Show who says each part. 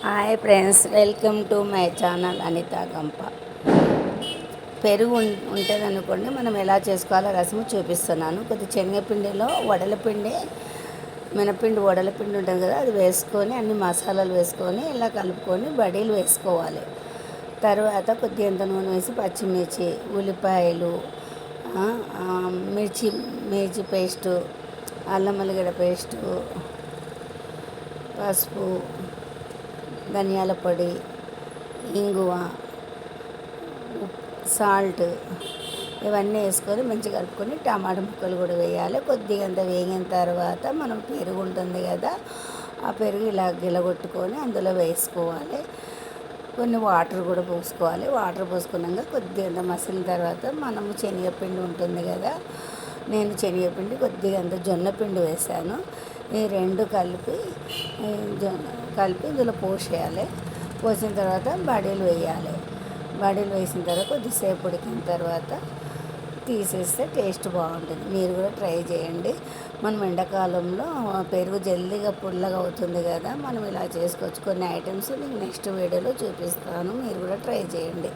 Speaker 1: Hi friends, welcome to my channel Anitha Gampa. పెరుగు ఉంటుంది అనుకోండి, మనం ఎలా చేసుకోవాలో రసము చూపిస్తున్నాను. కొద్ది శనగపిండిలో వడలపిండి, మినపిండి వడలపిండి ఉంటుంది కదా, అది వేసుకొని అన్ని మసాలాలు వేసుకొని ఇలా కలుపుకొని బడీలు వేసుకోవాలి. తర్వాత కొద్దిగా ఎంత నూనె వేసి పచ్చిమిర్చి, ఉల్లిపాయలు, మిర్చి పేస్టు, అల్లం ఎల్లిగడ్డ పేస్టు, పసుపు, ధనియాల పొడి, ఇంగువ, సాల్ట్ ఇవన్నీ వేసుకొని మంచిగా కలుపుకొని టమాటా ముక్కలు కూడా వేయాలి. కొద్దిగా అంత వేగిన తర్వాత మనం పెరుగు ఉంటుంది కదా, ఆ పెరుగు ఇలా గిలగొట్టుకొని అందులో వేసుకోవాలి. కొన్ని వాటర్ కూడా పోసుకోవాలి. వాటర్ పోసుకున్నాక కొద్దిగా అంత మసిలిన తర్వాత మనము శనగపిండి ఉంటుంది కదా, నేను శనగపిండి కొద్దిగా అంత జొన్నపిండి వేసాను. ఈ రెండు కలిపి ఇందులో పోసేయాలి. పోసిన తర్వాత బడీలు వేయాలి. బడీలు వేసిన తర్వాత కొద్దిసేపు ఉడికిన తర్వాత తీసేస్తే టేస్ట్ బాగుంటుంది. మీరు కూడా ట్రై చేయండి. మనం ఎండాకాలంలో పెరుగు జల్దీగా పుల్లగా అవుతుంది కదా, మనం ఇలా చేసుకోవచ్చు. కొన్ని ఐటమ్స్ నేను నెక్స్ట్ వీడియోలో చూపిస్తాను, మీరు కూడా ట్రై చేయండి.